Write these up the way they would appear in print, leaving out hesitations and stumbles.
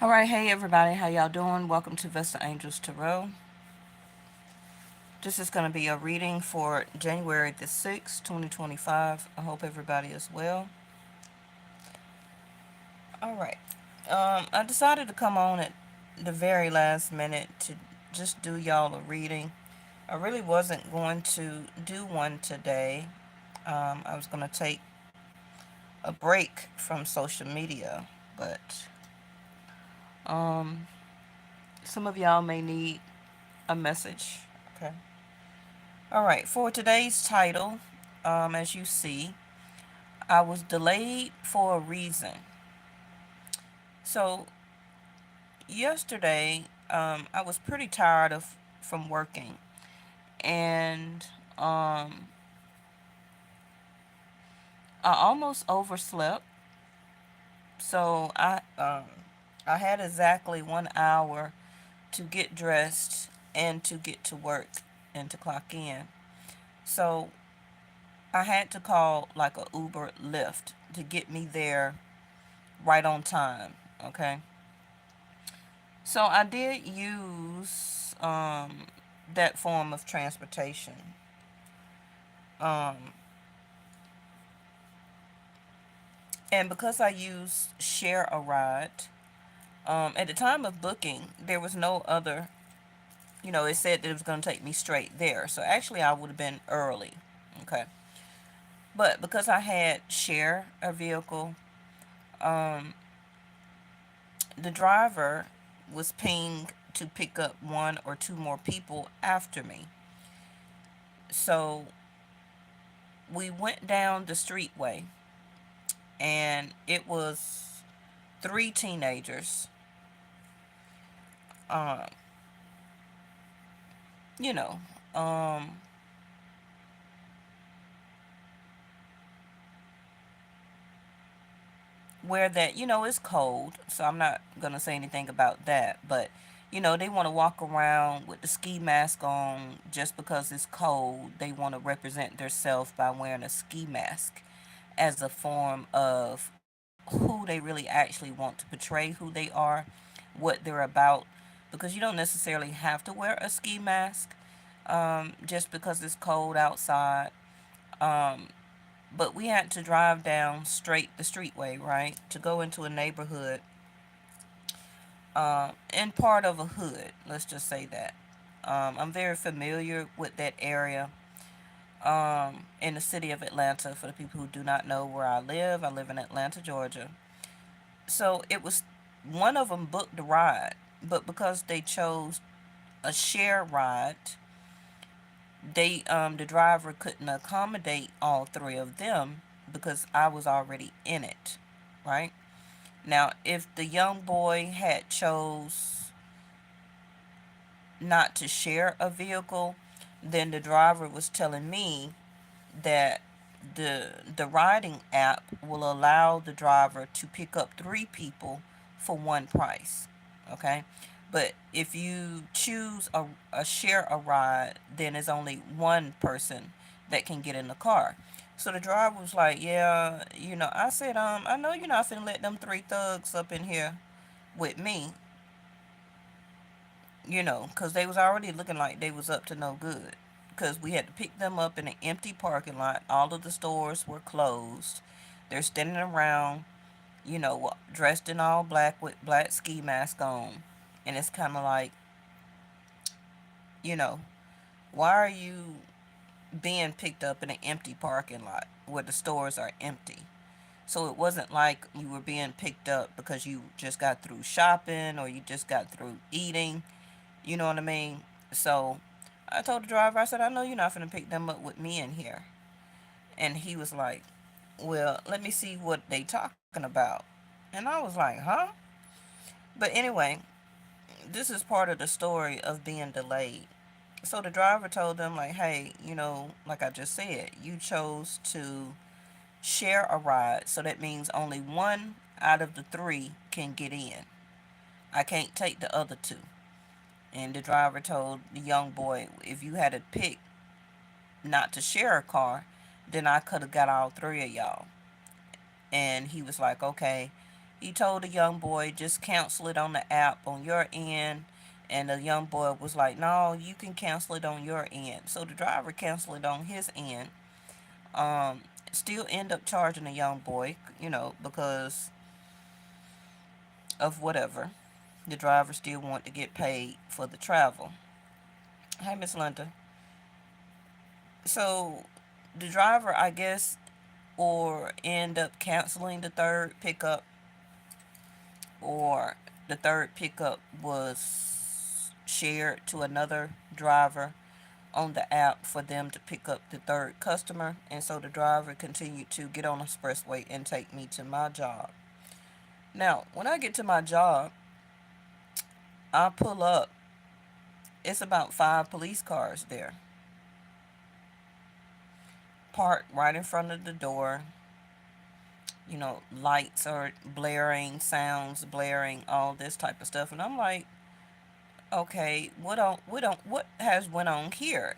All right, hey everybody, how y'all doing? Welcome to Vesta Angels Tarot. This is going to be a reading for January the 6th, 2025. I hope everybody is well. All right. I decided to come on at the very last minute to just do y'all a reading. I really wasn't going to do one today. I was going to take a break from social media, but um, some of y'all may need a message. Okay. All right, for today's title, as you see, I was delayed for a reason. So, yesterday, I was pretty tired of from working, and um, I almost overslept. So I had exactly 1 hour to get dressed and to get to work and to clock in. So I had to call like a Uber Lyft to get me there right on time. Okay. So I did use that form of transportation. Um, and because I used Share a Ride, at the time of booking, there was no other, it said that it was going to take me straight there. So actually, I would have been early. Okay. But because I had Share a vehicle, um, the driver was pinged to pick up one or two more people after me. So we went down the streetway, and it was three teenagers, um, you know, um, where that, it's cold, so I'm not going to say anything about that, but, they want to walk around with the ski mask on just because it's cold. They want to represent themselves by wearing a ski mask as a form of who they really actually want to portray who they are, what they're about, because you don't necessarily have to wear a ski mask just because it's cold outside. Um, but we had to drive down straight the streetway, right, to go into a neighborhood in part of a hood. Let's just say that. I'm very familiar with that area in the city of Atlanta. For the people who do not know where I live in Atlanta, Georgia. So it was one of them booked the ride, but because they chose a share ride, the driver couldn't accommodate all three of them because I was already in it, right? Now, if the young boy had chose not to share a vehicle, then the driver was telling me that the riding app will allow the driver to pick up three people for one price. Okay. But if you choose a share a ride, then it's only one person that can get in the car. So the driver was like, yeah, I said, I know you're not finna let them three thugs up in here with me, because they was already looking like they was up to no good. Because we had to pick them up in an empty parking lot. All of the stores were closed. They're standing around, dressed in all black with black ski mask on. And it's kind of like, you know, why are you being picked up in an empty parking lot where the stores are empty? So it wasn't like you were being picked up because you just got through shopping or you just got through eating. You know what I mean? So I told the driver, I said, I know you're not going to pick them up with me in here. And he was like, well, let me see what they talking about. And I was like, huh? But anyway, this is part of the story of being delayed. So the driver told them, like, hey, like I just said, you chose to share a ride. So that means only one out of the three can get in. I can't take the other two. And the driver told the young boy, if you had to pick not to share a car, then I could have got all three of y'all. And he was like, okay. He told the young boy, just cancel it on the app on your end. And the young boy was like, no, you can cancel it on your end. So the driver canceled it on his end. Um, Still end up charging the young boy, because of whatever. The driver still want to get paid for the travel. Hey, Miss Linda. So the driver, I guess, or end up canceling the third pickup, or the third pickup was shared to another driver on the app for them to pick up the third customer. And so the driver continued to get on the expressway and take me to my job. Now, when I get to my job, I pull up. It's about 5 police cars there, parked right in front of the door. Lights are blaring, sounds blaring, all this type of stuff. And I'm like, okay, what has went on here?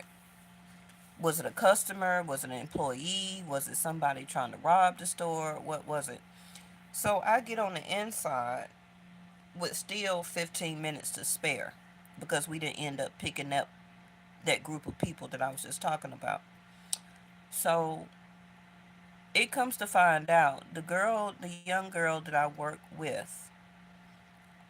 Was it a customer? Was it an employee? Was it somebody trying to rob the store? What was it? So I get on the inside with still 15 minutes to spare, because we didn't end up picking up that group of people that I was just talking about. So it comes to find out, the young girl that I work with,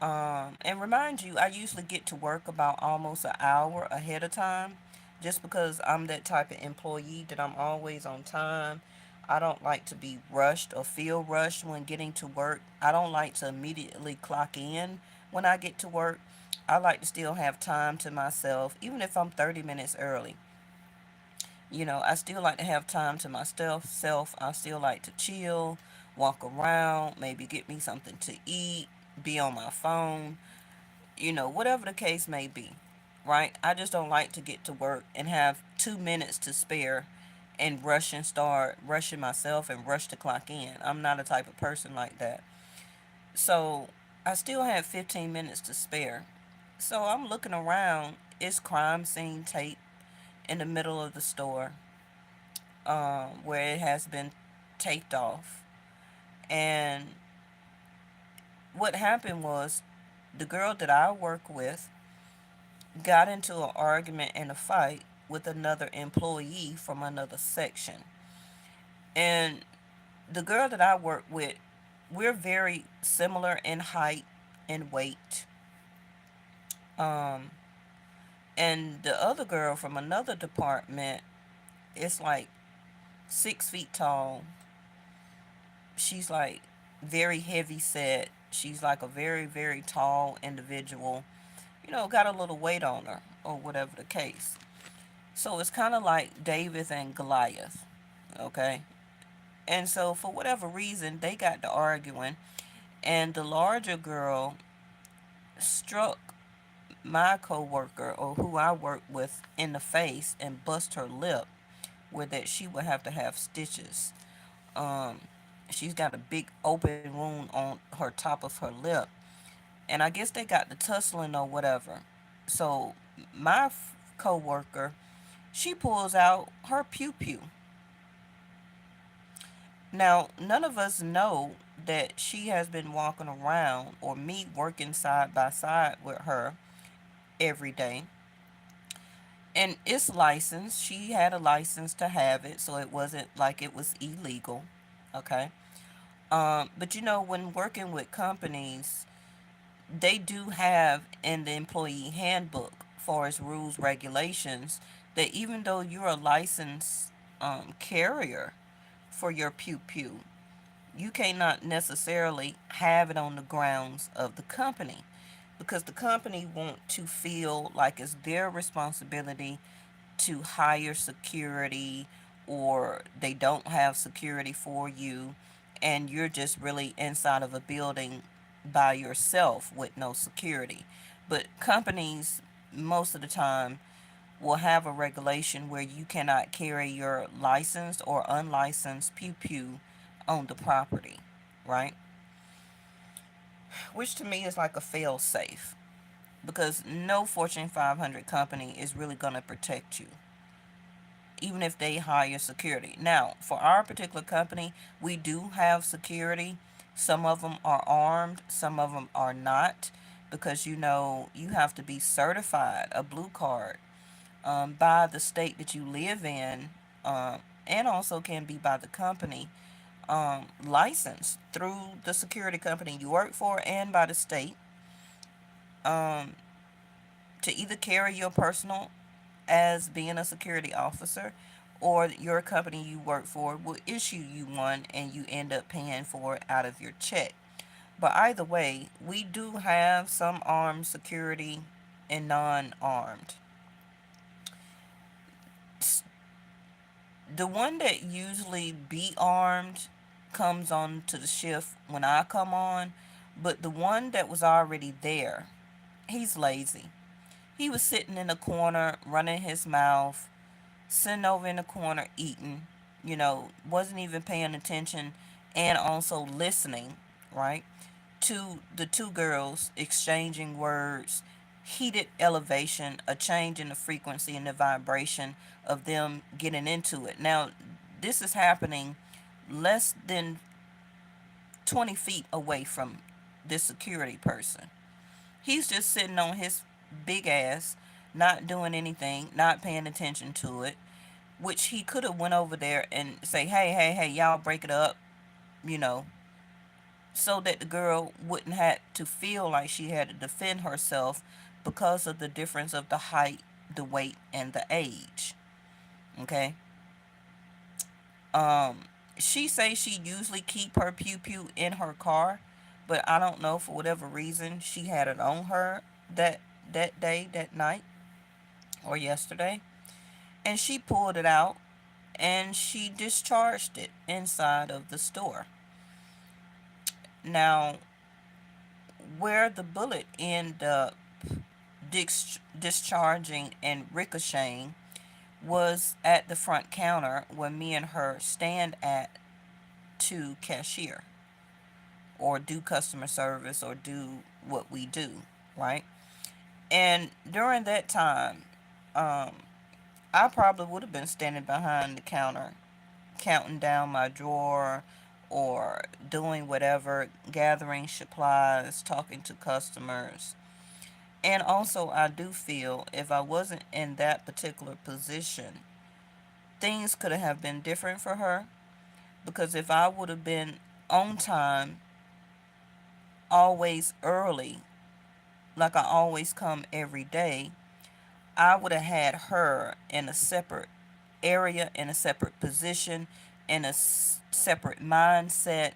and remind you, I usually get to work about almost an hour ahead of time, just because I'm that type of employee that I'm always on time. I don't like to be rushed or feel rushed when getting to work. I don't like to immediately clock in when I get to work. I like to still have time to myself, even if I'm 30 minutes early. I still like to have time to myself. I still like to chill, walk around, maybe get me something to eat, be on my phone, whatever the case may be, right? I just don't like to get to work and have 2 minutes to spare and start rushing myself and rush to clock in. I'm not a type of person like that. So I still have 15 minutes to spare. So I'm looking around. It's crime scene tape in the middle of the store, where it has been taped off. And what happened was, the girl that I work with got into an argument and a fight with another employee from another section. And the girl that I work with, we're very similar in height and weight. Um, and the other girl from another department is like 6 feet tall. She's like very heavy set. She's like a very, very tall individual. Got a little weight on her, or whatever the case. So it's kind of like David and Goliath, okay? And so for whatever reason, they got to arguing, and the larger girl struck my coworker, or who I work with, in the face and bust her lip, where that she would have to have stitches. Um, she's got a big open wound on her top of her lip, and I guess they got the tussling or whatever. So my coworker, she pulls out her pew pew. Now, none of us know that she has been walking around, or me working side by side with her every day. And it's licensed. She had a license to have it, so it wasn't like it was illegal. Okay. But when working with companies, they do have in the employee handbook, for its rules, regulations, that even though you're a licensed carrier for your pew pew, you cannot necessarily have it on the grounds of the company, because the company want to feel like it's their responsibility to hire security, or they don't have security for you, and you're just really inside of a building by yourself with no security. But companies, most of the time, will have a regulation where you cannot carry your licensed or unlicensed pew pew on the property, right? Which to me is like a fail safe, because no Fortune 500 company is really going to protect you, even if they hire security. Now, for our particular company, we do have security. Some of them are armed, some of them are not, because you have to be certified, a blue card, by the state that you live in, and also can be by the company, licensed through the security company you work for and by the state, um, to either carry your personal as being a security officer, or your company you work for will issue you one and you end up paying for it out of your check. But either way, we do have some armed security and non armed. The one that usually be armed comes on to the shift when I come on, but the one that was already there, he's lazy. He was sitting in the corner, running his mouth, sitting over in the corner eating, wasn't even paying attention, and also listening, right, to the two girls exchanging words, heated elevation, a change in the frequency and the vibration of them getting into it. Now, this is happening less than 20 feet away from this security person. He's just sitting on his big ass, not doing anything, not paying attention to it, which he could have went over there and say, hey, hey, hey, y'all break it up, you know, so that the girl wouldn't have to feel like she had to defend herself because of the difference of the height, the weight, and the age. Okay. Um, she say she usually keep her pew pew in her car, but I don't know, for whatever reason she had it on her that that day, that night, or yesterday, and she pulled it out and she discharged it inside of the store. Now, where the bullet ended up discharging and ricocheting was at the front counter where me and her stand at to cashier or do customer service or do what we do, right? And during that time, um, I probably would have been standing behind the counter counting down my drawer or doing whatever, gathering supplies, talking to customers. And also, I do feel if I wasn't in that particular position, things could have been different for her. Because if I would have been on time, always early, like I always come every day, I would have had her in a separate area, in a separate position, in a separate mindset.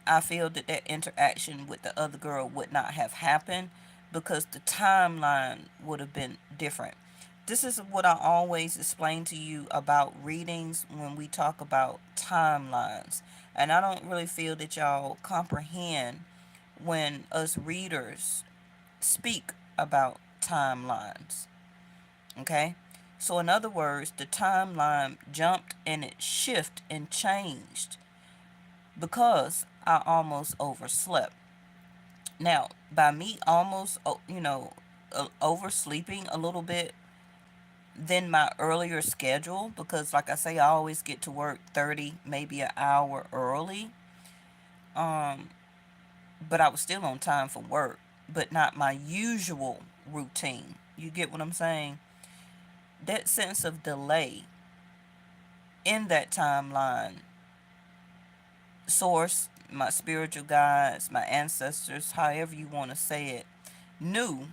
I feel that that interaction with the other girl would not have happened because the timeline would have been different. This is what I always explain to you about readings when we talk about timelines. And I don't really feel that y'all comprehend when us readers speak about timelines. Okay? So, in other words, the timeline jumped and it shifted and changed because I almost overslept. Now, by me almost, oversleeping a little bit than my earlier schedule, because like I say, I always get to work 30, maybe an hour early. Um, but I was still on time for work, but not my usual routine. You get what I'm saying? That sense of delay in that timeline, source, my spiritual guides, my ancestors, however you want to say it, knew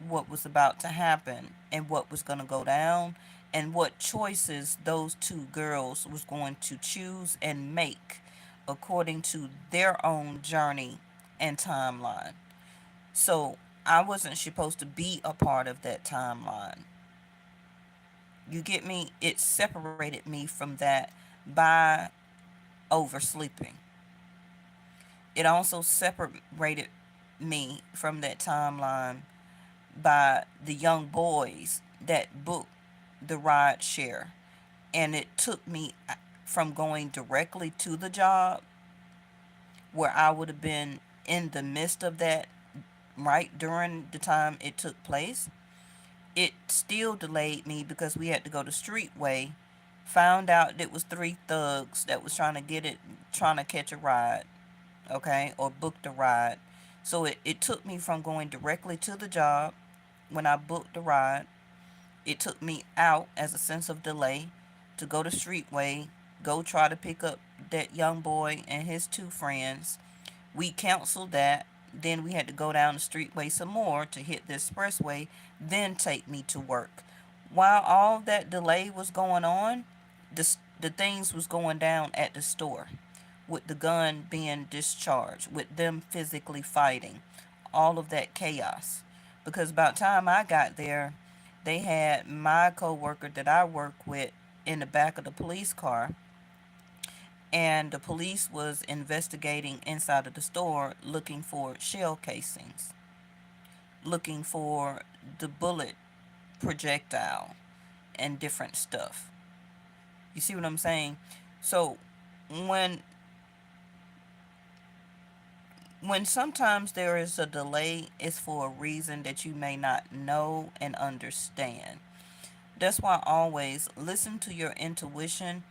what was about to happen and what was going to go down and what choices those two girls was going to choose and make according to their own journey and timeline. So I wasn't supposed to be a part of that timeline. You get me? It separated me from that by oversleeping. It also separated me from that timeline by the young boys that booked the ride share. And it took me from going directly to the job where I would have been in the midst of that right during the time it took place. It still delayed me because we had to go the street way. Found out it was three thugs that was trying to catch a ride. okay, or booked a ride. So it took me from going directly to the job when I booked the ride. It took me out as a sense of delay to go to Streetway, go try to pick up that young boy and his two friends. We canceled that. Then we had to go down the Streetway some more to hit the expressway, then take me to work. While all that delay was going on, the things was going down at the store with the gun being discharged, with them physically fighting, all of that chaos. Because by the time I got there, they had my coworker that I work with in the back of the police car, and the police was investigating inside of the store looking for shell casings, looking for the bullet projectile and different stuff. You see what I'm saying? So when when sometimes there is a delay, it's for a reason that you may not know and understand. That's why always listen to your intuition.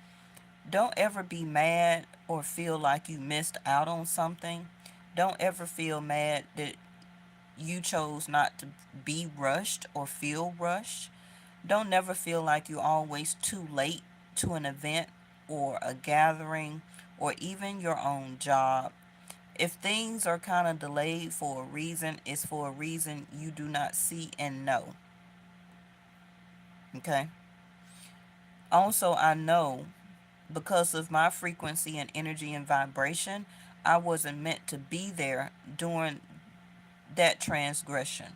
Don't ever be mad or feel like you missed out on something. Don't ever feel mad that you chose not to be rushed or feel rushed. Don't never feel like you're always too late to an event or a gathering or even your own job. If things are kind of delayed for a reason, it's for a reason you do not see and know. Okay? Also, I know because of my frequency and energy and vibration, I wasn't meant to be there during that transgression.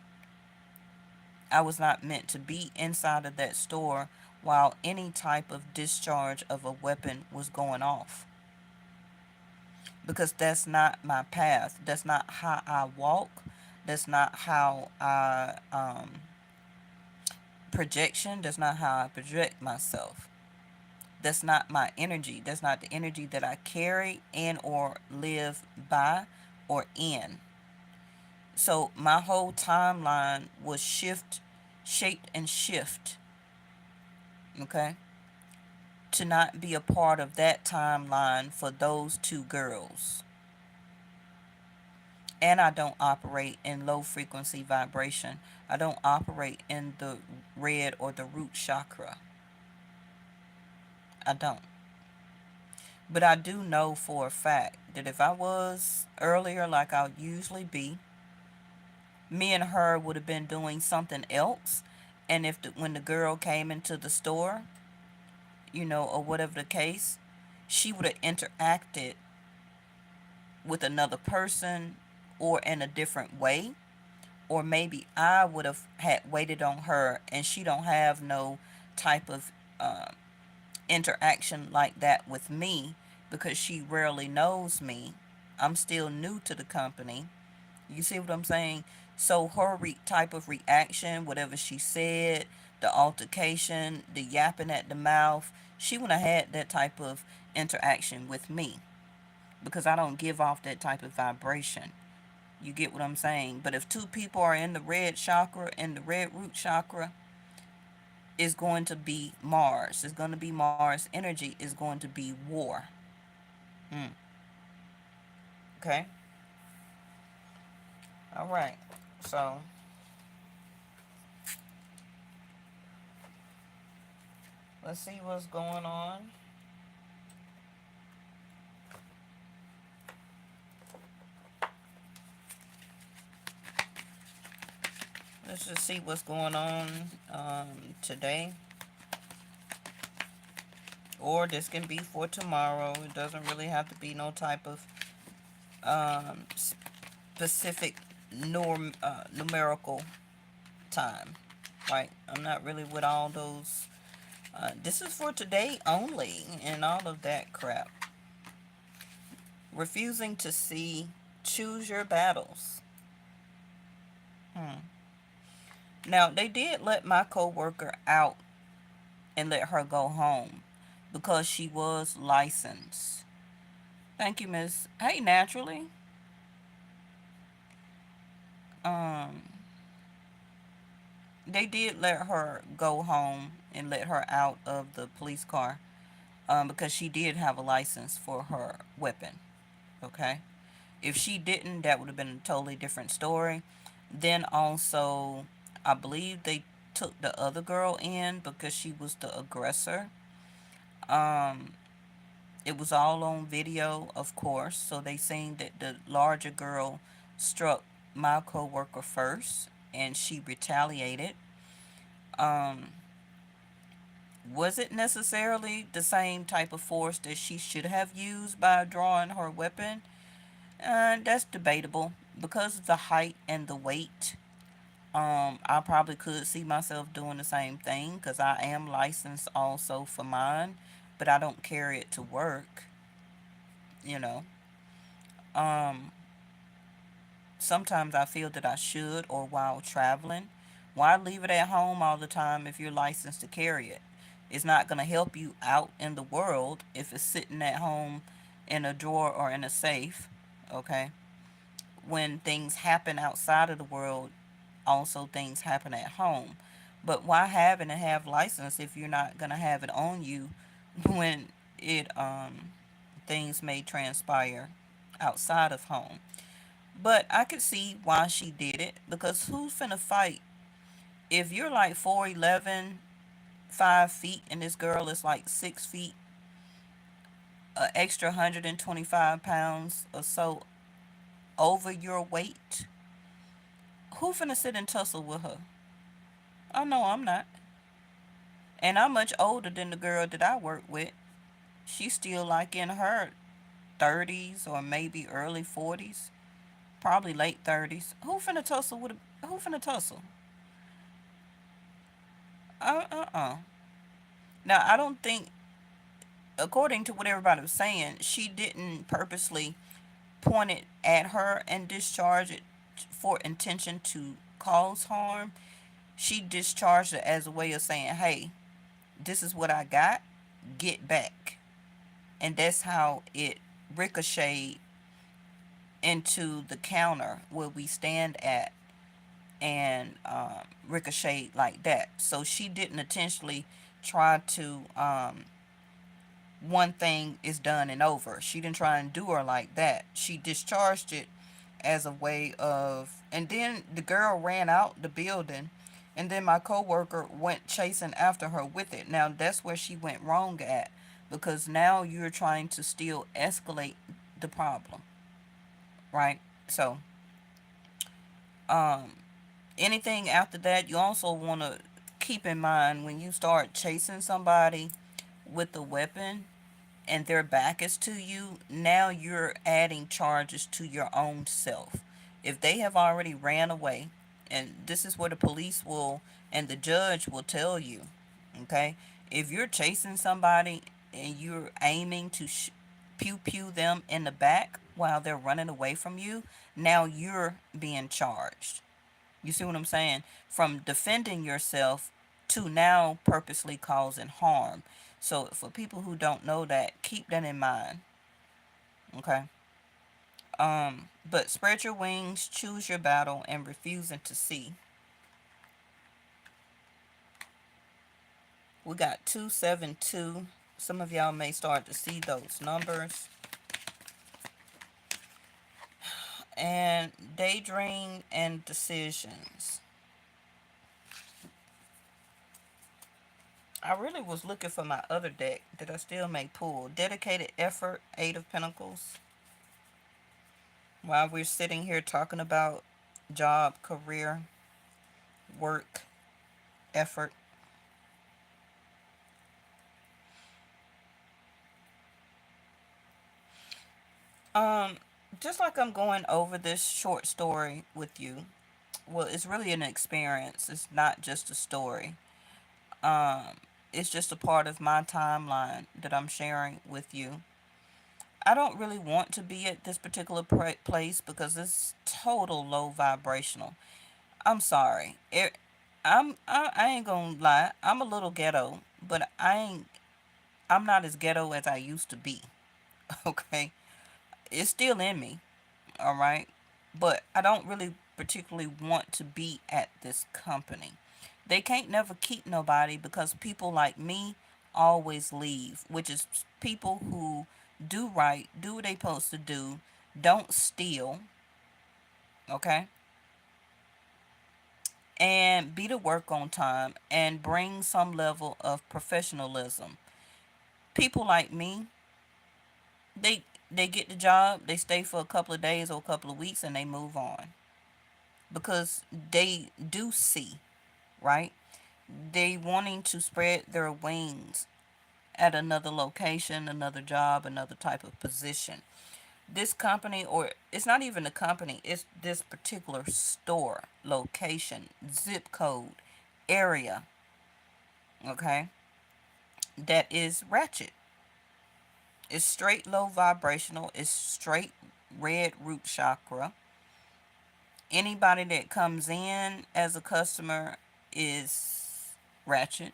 I was not meant to be inside of that store while any type of discharge of a weapon was going off. Because that's not my path. That's not how I walk. That's not how I projection. That's not how I project myself. That's not my energy. That's not the energy that I carry and or live by or in. So my whole timeline was shaped and shift, okay, to not be a part of that timeline for those two girls. And I don't operate in low frequency vibration. I don't operate in the red or the root chakra. I don't. But I do know for a fact that if I was earlier like I usually be, me and her would have been doing something else. And when the girl came into the store, or whatever the case, she would have interacted with another person or in a different way. Or maybe I would have had waited on her and she don't have no type of uh, interaction like that with me because she rarely knows me. I'm still new to the company. You see what I'm saying? So her type of reaction, whatever she said, the altercation, the yapping at the mouth, she wouldn't have had that type of interaction with me because I don't give off that type of vibration. You get what I'm saying? But if two people are in the red chakra and the red root chakra, it's going to be Mars. It's going to be Mars energy. Is going to be war. Mm. Okay? All right. So, let's see what's going on. Let's just see what's going on today. Or this can be for tomorrow. It doesn't really have to be no type of specific numerical time. Right? I'm not really with all those. This is for today only and all of that crap. Refusing to see. Choose your battles. Now, they did let my coworker out and let her go home because she was licensed. Thank you, Miss. Hey, naturally. Um, they did let her go home and let her out of the police car because she did have a license for her weapon. Okay. If she didn't, that would have been a totally different story. Then also, I believe they took the other girl in because she was the aggressor. Um, it was all on video, of course. So they seen that the larger girl struck my coworker first, and she retaliated. Um, was it necessarily the same type of force that she should have used by drawing her weapon? That's debatable because of the height and the weight. I probably could see myself doing the same thing because I am licensed also for mine, but I don't carry it to work. You know, um, sometimes I feel that I should, or while traveling. Why leave it at home all the time if you're licensed to carry it? It's not going to help you out in the world if it's sitting at home in a drawer or in a safe. Okay. When things happen outside of the world, also things happen at home. But why have it and have license if you're not gonna have it on you when it things may transpire outside of home? But I could see why she did it because who's finna fight if you're like 4'11", 5 feet, and this girl is like 6 feet, an extra 125 pounds or so over your weight? Who finna sit and tussle with her? Oh no, I'm not. And I'm much older than the girl that I work with. She's still like in her 30s or maybe early 40s, probably late 30s. Who finna tussle with who finna tussle? Uh. Now, I don't think, according to what everybody was saying, she didn't purposely point it at her and discharge it for intention to cause harm. She discharged it as a way of saying, hey, this is what I got, get back. And that's how it ricocheted into the counter where we stand at, and ricochet like that. So she didn't intentionally try to, one thing is done and over. She didn't try and do her like that. She discharged it as a way of, and then the girl ran out the building, and then my coworker went chasing after her with it. Now that's where she went wrong at, because now you're trying to still escalate the problem, right? So, um, anything after that, you also want to keep in mind when you start chasing somebody with a weapon and their back is to you, now you're adding charges to your own self. If they have already ran away, and this is where the police will and the judge will tell you, okay, if you're chasing somebody and you're aiming to pew pew them in the back while they're running away from you, now you're being charged. You see what I'm saying? From defending yourself to now purposely causing harm. So for people who don't know that, keep that in mind. Okay. But spread your wings, choose your battle, and refusing to see. We got 272. Some of y'all may start to see those numbers. And daydream and decisions. I really was looking for my other deck that I still may pull. Dedicated effort, Eight of Pentacles. While we're sitting here talking about job, career, work, effort. Um, just like I'm going over this short story with you. Well, it's really an experience. It's not just a story. Um, it's just a part of my timeline that I'm sharing with you. I don't really want to be at this particular place because it's total low vibrational. I'm sorry. I ain't gonna lie. I'm a little ghetto, but I'm not as ghetto as I used to be. Okay, it's still in me. All right, but I don't really particularly want to be at this company. They can't never keep nobody because people like me always leave, which is people who do right, do what they supposed to do, Don't steal, okay? And be to work on time and bring some level of professionalism. People like me, they they get the job, they stay for a couple of days or a couple of weeks and they move on because they do see, right? They wanting to spread their wings at another location, another job, another type of position. This company, or it's not even a company, it's this particular store, location, zip code, area, okay, that is ratchet. It's straight low vibrational, it's straight red root chakra. Anybody that comes in as a customer is ratchet,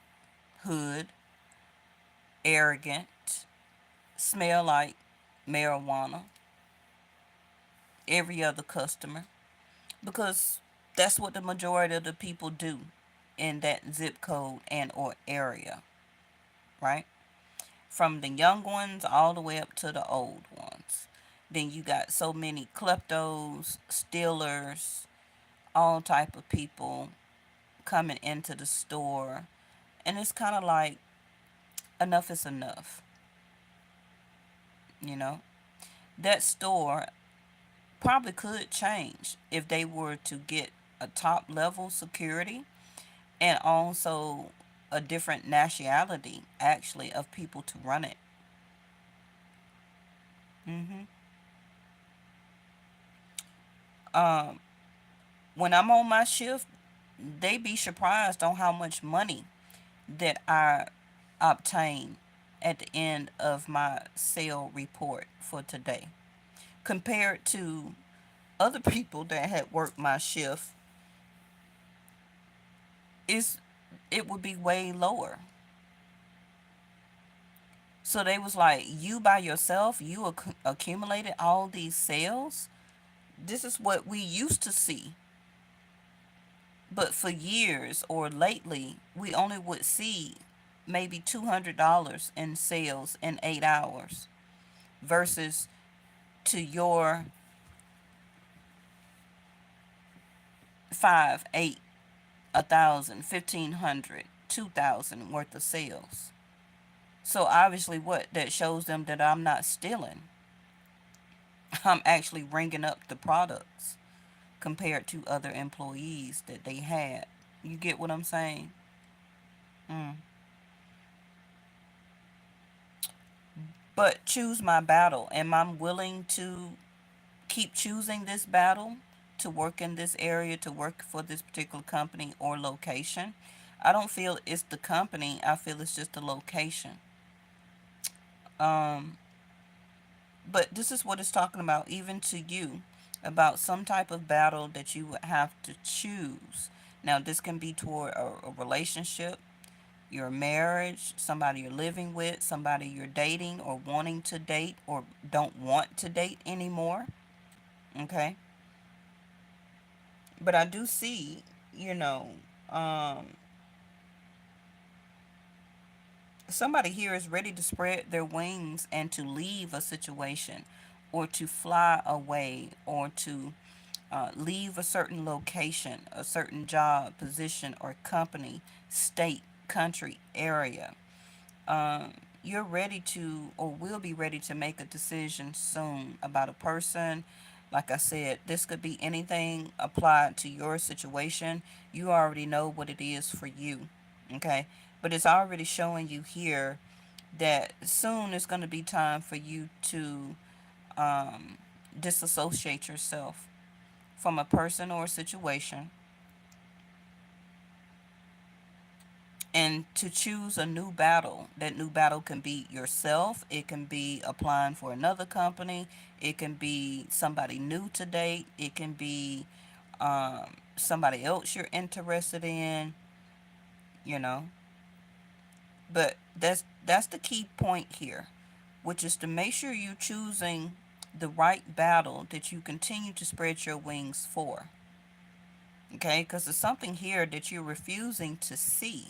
hood, arrogant, smell like marijuana, every other customer, because that's what the majority of the people do in that zip code and or area, right? From the young ones all the way up to the old ones. Then you got so many kleptos, stealers, all type of people coming into the store, and it's kind of like enough is enough, you know. That store probably could change if they were to get a top level security and also a different nationality actually of people to run it. hmm Um, when I'm on my shift, they be surprised on how much money that I obtain at the end of my sale report for today compared to other people that had worked my shift. Is it would be way lower. So they was like, you by yourself, you accumulated all these sales. This is what we used to see. But for years or lately, we only would see maybe $200 in sales in 8 hours versus to your 5, 8, 1,000, 1,500, 2,000 worth of sales. So obviously, what that shows them that I'm not stealing. I'm actually ringing up the products compared to other employees that they had. You get what I'm saying? Mm. But choose my battle. Am I willing to keep choosing this battle to work in this area, to work for this particular company or location? I don't feel it's the company, I feel it's just the location. Um, but this is what it's talking about, even to you, about some type of battle that you would have to choose. Now, this can be toward a relationship, your marriage, somebody you're living with, somebody you're dating or wanting to date or don't want to date anymore. Okay. But I do see, you know, um, somebody here is ready to spread their wings and to leave a situation or to fly away or to leave a certain location, a certain job, position, or company, state, country, area. um, you're ready to or will be ready to make a decision soon about a person. Like I said, this could be anything applied to your situation. You already know what it is for you. Okay. But it's already showing you here that soon it's going to be time for you to um, disassociate yourself from a person or a situation and to choose a new battle. That new battle can be yourself, it can be applying for another company, it can be somebody new to date, it can be somebody else you're interested in, you know. But that's the key point here, which is to make sure you're choosing the right battle that you continue to spread your wings for. Okay, because there's something here that you're refusing to see.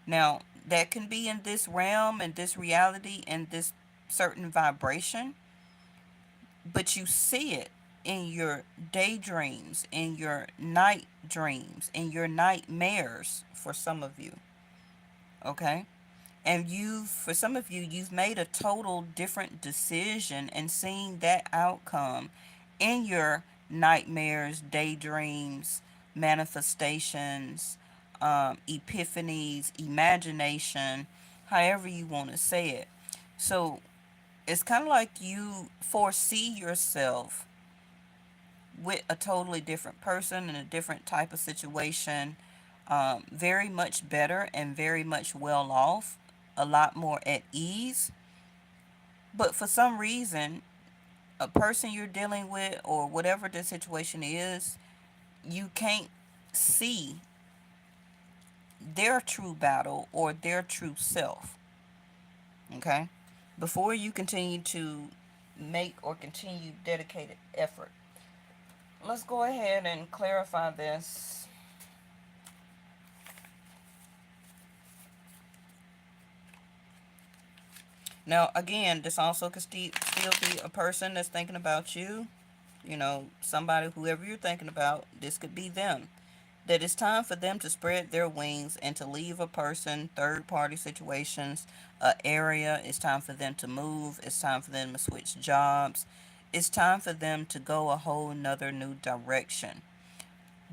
Now, that can be in this realm and this reality and this certain vibration, but you see it in your daydreams, in your night dreams, in your nightmares for some of you. Okay? And for some of you, you've made a total different decision and seeing that outcome in your nightmares, daydreams, manifestations, epiphanies, imagination, however you want to say it. So it's kind of like you foresee yourself with a totally different person in a different type of situation, very much better and very much well off, a lot more at ease. But for some reason, a person you're dealing with or whatever the situation is, you can't see their true battle or their true self. Okay? Before you continue to make or continue dedicated effort. Let's go ahead and clarify this. Now, again, this also could still be a person that's thinking about you. You know, somebody, whoever you're thinking about, this could be them. That it's time for them to spread their wings and to leave a person, third party situations, a area. It's time for them to move. It's time for them to switch jobs. It's time for them to go a whole nother new direction.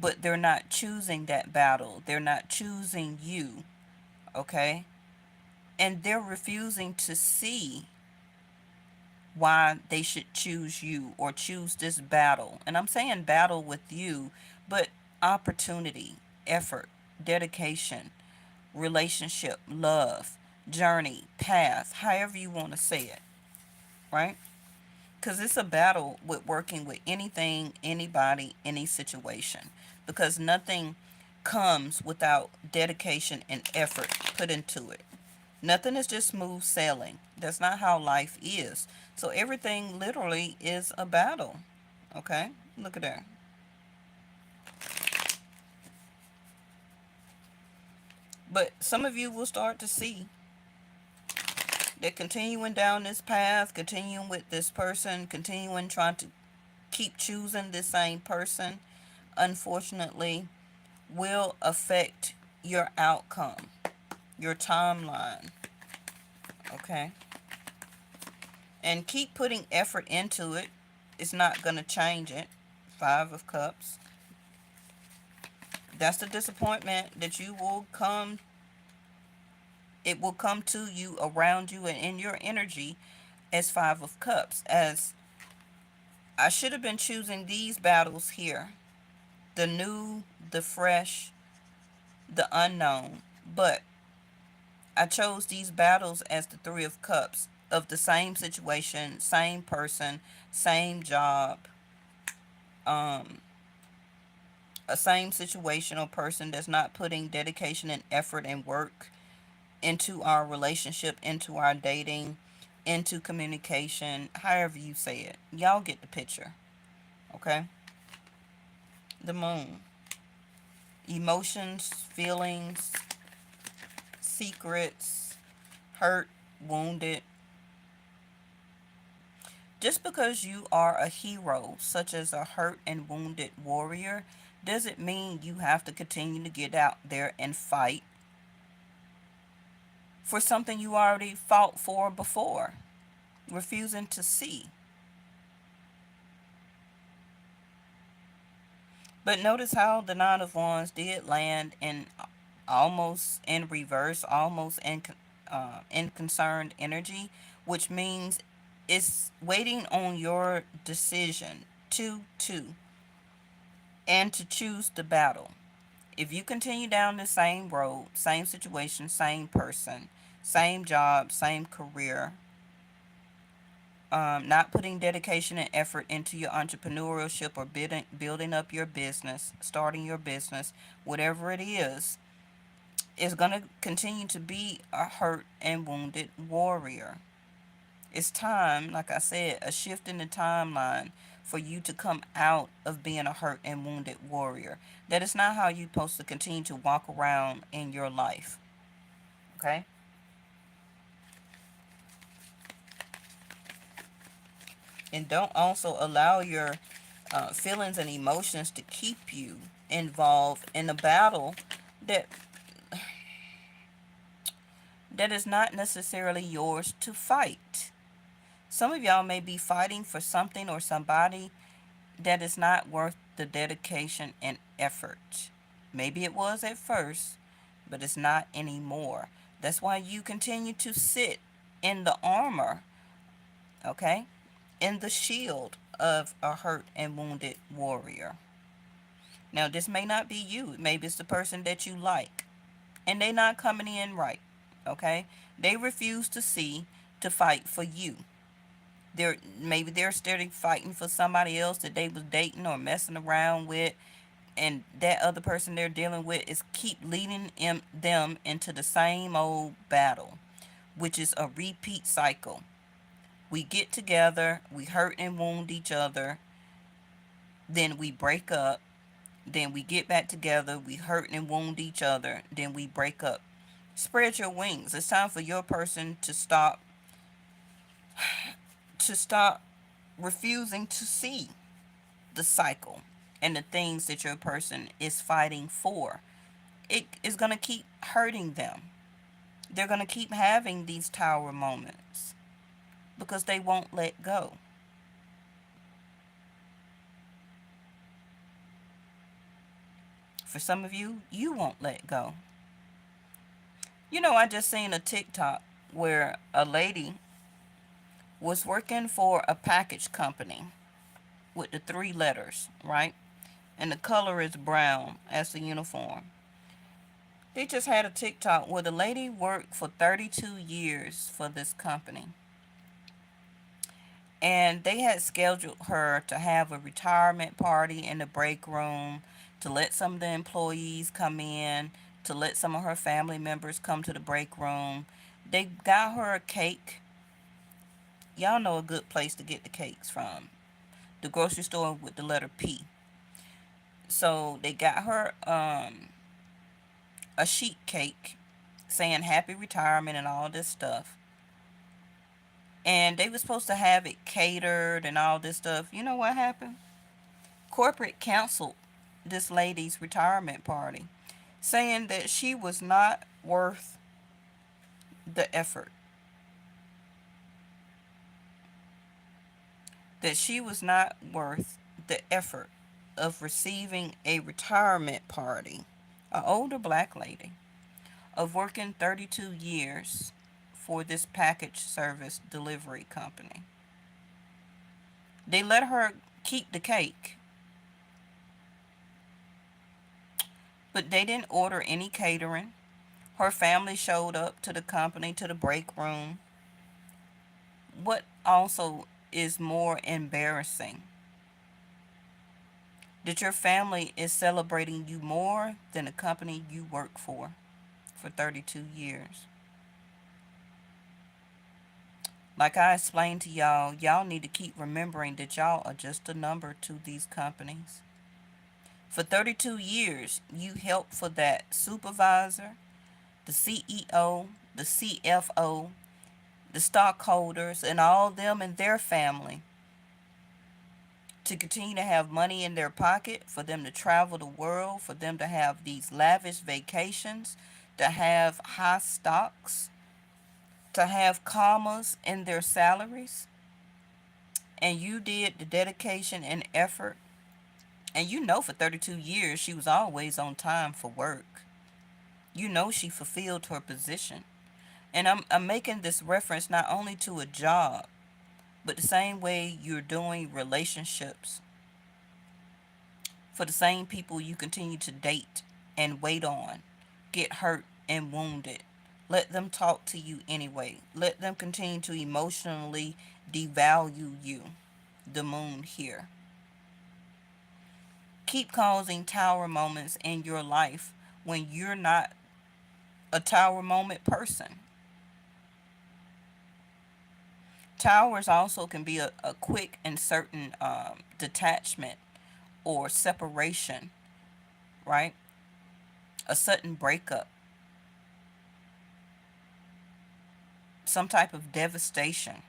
But they're not choosing that battle. They're not choosing you. Okay? And they're refusing to see why they should choose you or choose this battle. And I'm saying battle with you, but opportunity, effort, dedication, relationship, love, journey, path, however you want to say it, right? Because it's a battle with working with anything, anybody, any situation. Because nothing comes without dedication and effort put into it. Nothing is just smooth sailing. That's not how life is. So everything literally is a battle. Okay? Look at that. But some of you will start to see that continuing down this path, continuing with this person, continuing trying to keep choosing the same person, unfortunately, will affect your outcome, your timeline. Okay? And keep putting effort into it. It's not going to change it. Five of Cups. That's the disappointment that you will come. It will come to you, around you, and in your energy as Five of Cups. As I should have been choosing these battles here. The new, the fresh, the unknown. But I chose these battles as the Three of Cups, of the same situation, same person, same job, um, a same situation or person that's not putting dedication and effort and work into our relationship, into our dating, into communication, however you say it. Y'all get the picture. Okay? The Moon. Emotions, feelings, secrets, hurt, wounded. Just because you are a hero, such as a hurt and wounded warrior, doesn't mean you have to continue to get out there and fight for something you already fought for before, refusing to see. But notice how the Nine of Wands did land in almost in reverse, almost in concerned energy, which means it's waiting on your decision to and to choose the battle. If you continue down the same road, same situation, same person, same job, same career, not putting dedication and effort into your entrepreneurship or building up your business, starting your business, whatever it is going to continue to be a hurt and wounded warrior. It's time, like I said, a shift in the timeline for you to come out of being a hurt and wounded warrior. That is not how you're supposed to continue to walk around in your life. Okay? And don't also allow your feelings and emotions to keep you involved in a battle that is not necessarily yours to fight. Some of y'all may be fighting for something or somebody that is not worth the dedication and effort. Maybe it was at first, but it's not anymore. That's why you continue to sit in the armor, okay? In the shield of a hurt and wounded warrior. Now, this may not be you. Maybe it's the person that you like, and they not coming in right, okay? They refuse to see to fight for you. They're still fighting for somebody else that they was dating or messing around with, and that other person they're dealing with is keep leading them into the same old battle, which is a repeat cycle. We get together, we hurt and wound each other, then we break up, then we get back together, we hurt and wound each other, then we break up. Spread your wings. It's time for your person to stop refusing to see the cycle and the things that your person is fighting for. It is going to keep hurting them. They're going to keep having these tower moments because they won't let go. For some of you, you won't let go. I just seen a TikTok where a lady was working for a package company with the three letters, right? And the color is brown as the uniform. They just had a TikTok where the lady worked for 32 years for this company. And they had scheduled her to have a retirement party in the break room, to let some of the employees come in, to let some of her family members come to the break room. They got her a cake. Y'all know a good place to get the cakes from. The grocery store with the letter P. So they got her a sheet cake saying happy retirement and all this stuff. And they were supposed to have it catered and all this stuff. You know what happened? Corporate canceled this lady's retirement party, saying that she was not worth the effort. That she was not worth the effort of receiving a retirement party. An older black lady of working 32 years for this package service delivery company. They let her keep the cake, but they didn't order any catering. Her family showed up to the company, to the break room. What also is more embarrassing, that your family is celebrating you more than the company you work for 32 years. Like I explained to y'all, y'all need to keep remembering that y'all are just a number to these companies. For 32 years, you helped for that supervisor, the CEO, the CFO, the stockholders, and all them and their family to continue to have money in their pocket, for them to travel the world, for them to have these lavish vacations, to have high stocks, to have commas in their salaries. And you did the dedication and effort. And for 32 years she was always on time for work. She fulfilled her position. And I'm making this reference not only to a job, but the same way you're doing relationships. For the same people you continue to date and wait on, get hurt and wounded. Let them talk to you anyway. Let them continue to emotionally devalue you. The moon here. Keep causing tower moments in your life when you're not a tower moment person. Towers also can be a quick and certain detachment or separation, right? A sudden breakup, some type of devastation.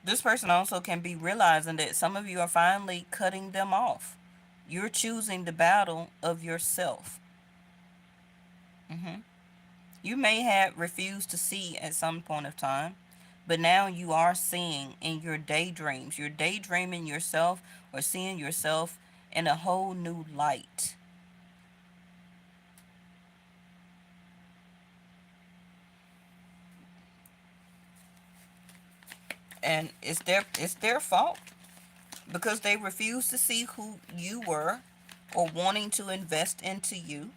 This person also can be realizing that some of you are finally cutting them off. You're choosing the battle of yourself. hmm You may have refused to see at some point of time, but now you are seeing in your daydreams. You're daydreaming yourself or seeing yourself in a whole new light. And it's their fault because they refused to see who you were or wanting to invest into you.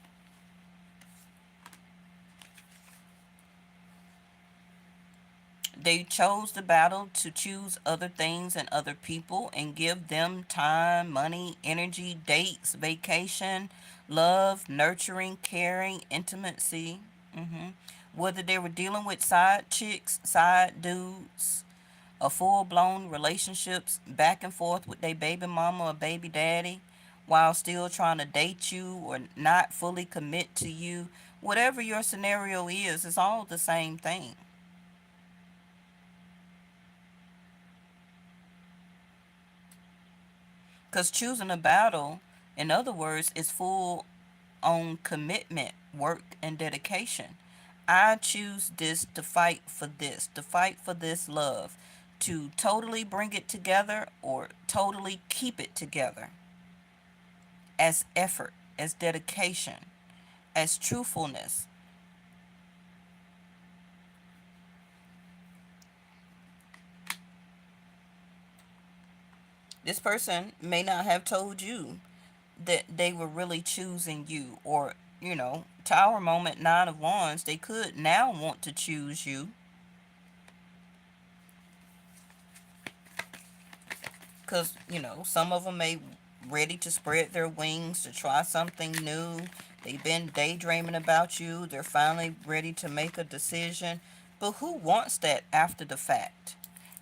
They chose the battle to choose other things and other people and give them time, money, energy, dates, vacation, love, nurturing, caring, intimacy. hmm Whether they were dealing with side chicks, side dudes, a full blown relationships back and forth with their baby mama or baby daddy while still trying to date you or not fully commit to you. Whatever your scenario is, it's all the same thing. Because choosing a battle, in other words, is full on commitment, work, and dedication. I choose this to fight for this, to fight for this love, to totally bring it together or totally keep it together as effort, as dedication, as truthfulness. This person may not have told you that they were really choosing you, or, Tower moment, Nine of Wands, they could now want to choose you because some of them may ready to spread their wings to try something new. They've been daydreaming about you. They're finally ready to make a decision. But who wants that after the fact?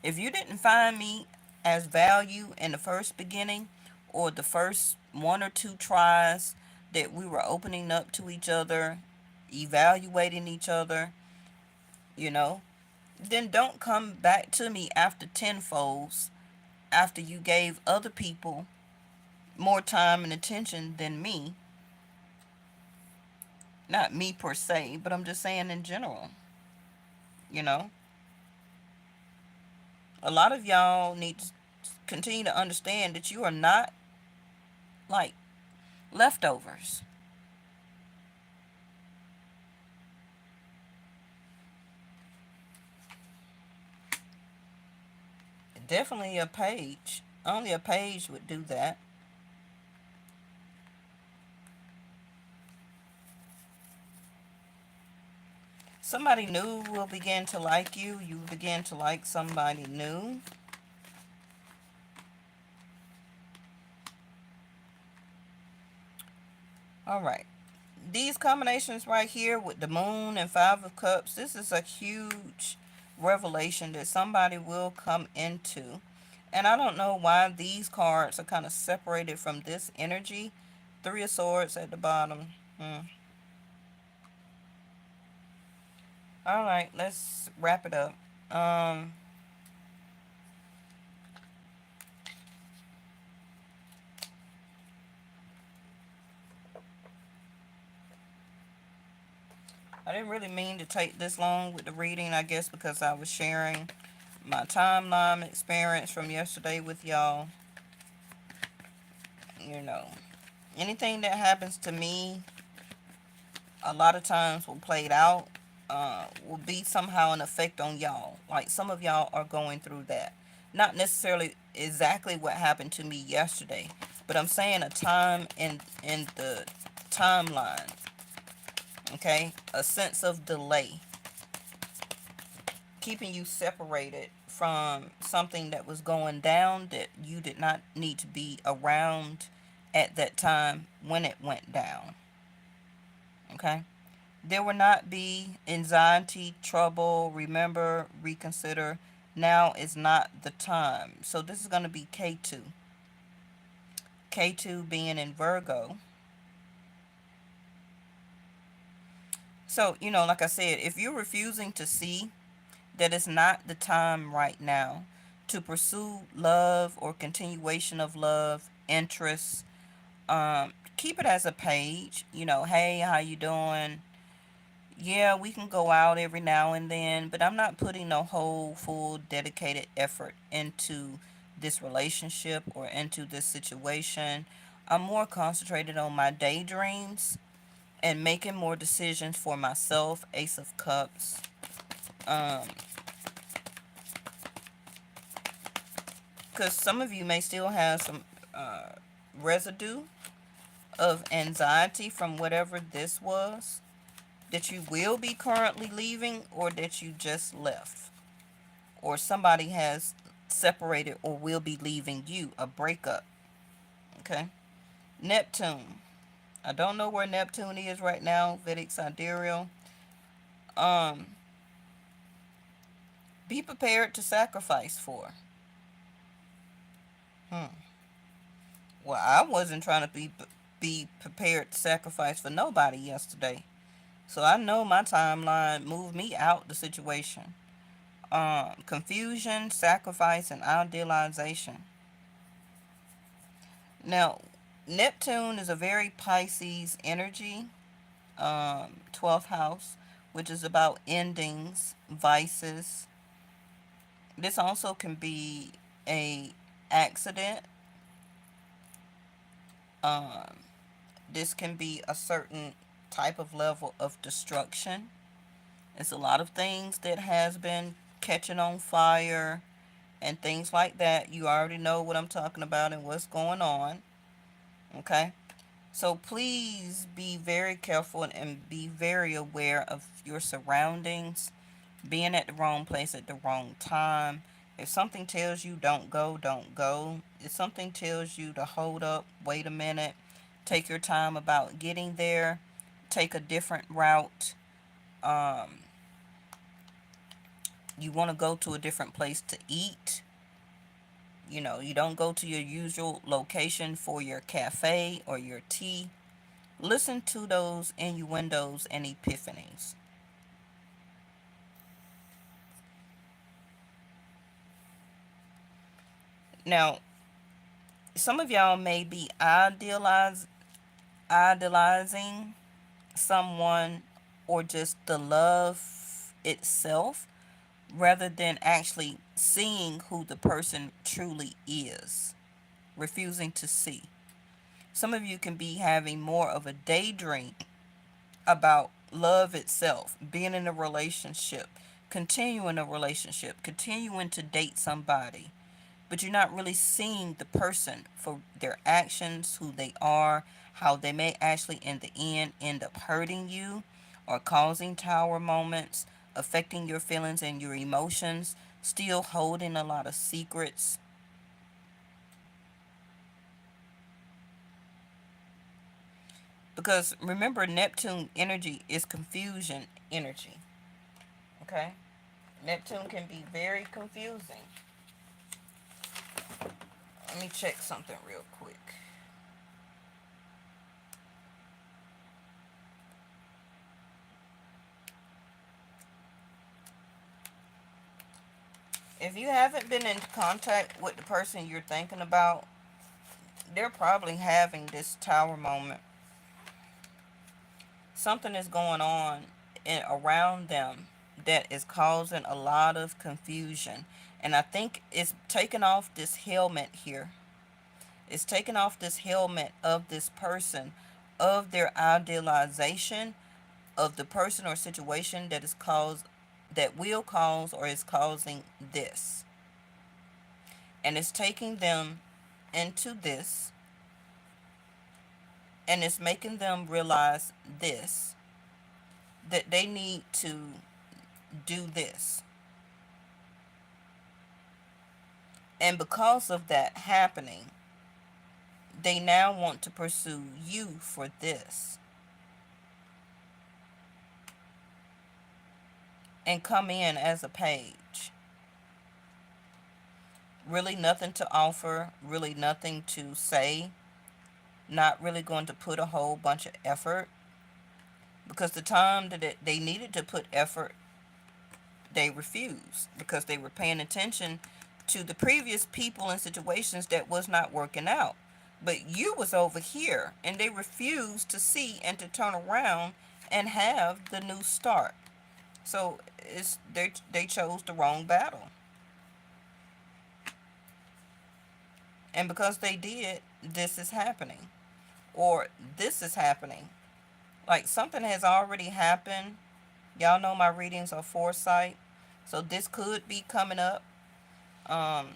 If you didn't find me as value in the first beginning or the first one or two tries that we were opening up to each other, evaluating each other, you know then don't come back to me after tenfolds, after you gave other people more time and attention than me. Not me per se, but I'm just saying in general. You know, a lot of y'all need to continue to understand that you are not like leftovers. Definitely a page. Only a page would do that. Somebody new will begin to like you. You begin to like somebody new. All right. These combinations right here with the moon and five of cups, this is a huge revelation that somebody will come into. And I don't know why these cards are kind of separated from this energy. Three of swords at the bottom. All right, let's wrap it up. um I didn't really mean to take this long with the reading, I guess because I was sharing my timeline experience from yesterday with y'all. you know Anything that happens to me a lot of times will play it out, will be somehow an effect on y'all. Like some of y'all are going through that. Not necessarily exactly what happened to me yesterday, but I'm saying a time in the timeline. Okay, a sense of delay, keeping you separated from something that was going down that you did not need to be around at that time when it went down. Okay. There will not be anxiety, trouble. Remember, reconsider. Now is not the time. So this is going to be K2. K2 being in Virgo. So, like I said, if you're refusing to see that it's not the time right now, to pursue love or continuation of love, interest. Keep it as a page. Hey, how you doing? Yeah, we can go out every now and then, but I'm not putting no whole, full, dedicated effort into this relationship or into this situation. I'm more concentrated on my daydreams and making more decisions for myself. Ace of Cups. Um, because some of you may still have some residue of anxiety from whatever this was that you will be currently leaving or that you just left, or somebody has separated or will be leaving you, a breakup. Okay. Neptune. I don't know where Neptune is right now. Vedic sidereal. Um, be prepared to sacrifice for. Hmm. Well, I wasn't trying to be prepared to sacrifice for nobody yesterday. So I know my timeline moved me out the situation. Confusion, sacrifice, and idealization. Now, Neptune is a very Pisces energy, 12th house, which is about endings, vices. This also can be a accident. Um, this can be a certain type of level of destruction. It's a lot of things that has been catching on fire and things like that. You already know what I'm talking about and what's going on. Okay? So please be very careful and be very aware of your surroundings, being at the wrong place at the wrong time. If something tells you don't go, don't go. If something tells you to hold up, wait a minute, take your time about getting there, take a different route. Um, you want to go to a different place to eat. You don't go to your usual location for your cafe or your tea. Listen to those innuendos and epiphanies. Now, some of y'all may be idolizing someone or just the love itself rather than actually seeing who the person truly is, refusing to see. Some of you can be having more of a daydream about love itself, being in a relationship, continuing to date somebody, but you're not really seeing the person for their actions, who they are, how they may actually in the end up hurting you or causing tower moments, affecting your feelings and your emotions, still holding a lot of secrets. Because remember, Neptune energy is confusion energy. Okay? Neptune can be very confusing. Let me check something real quick. If you haven't been in contact with the person you're thinking about, they're probably having this tower moment. Something is going on around them that is causing a lot of confusion. And I think it's taking off this helmet here. It's taking off this helmet of this person, of their idealization of the person or situation that will cause or is causing this. And it's taking them into this, and it's making them realize this, that they need to do this. And because of that happening, they now want to pursue you for this and come in as a page. Really nothing to offer, really nothing to say, not really going to put a whole bunch of effort, because the time that they needed to put effort, they refused because they were paying attention to the previous people and situations that was not working out. But you was over here and they refused to see and to turn around and have the new start. So it's they chose the wrong battle. And because they did, this is happening. Or this is happening. Like something has already happened. Y'all know my readings are foresight. So this could be coming up. Um,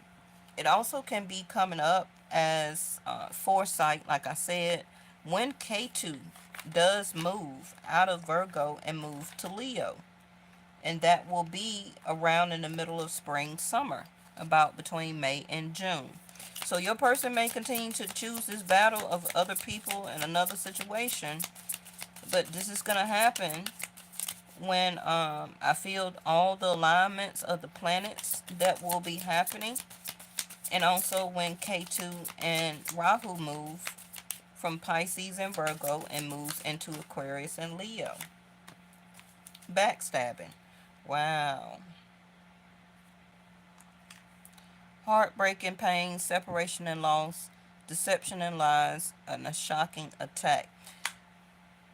it also can be coming up as foresight, like I said, when K2 does move out of Virgo and move to Leo. And that will be around in the middle of spring, summer, about between May and June. So your person may continue to choose this battle of other people in another situation, but this is going to happen when I feel all the alignments of the planets that will be happening, and also when K2 and Rahu move from Pisces and Virgo and moves into Aquarius and Leo. Backstabbing. Wow. Heartbreak and pain, separation and loss, deception and lies, and a shocking attack.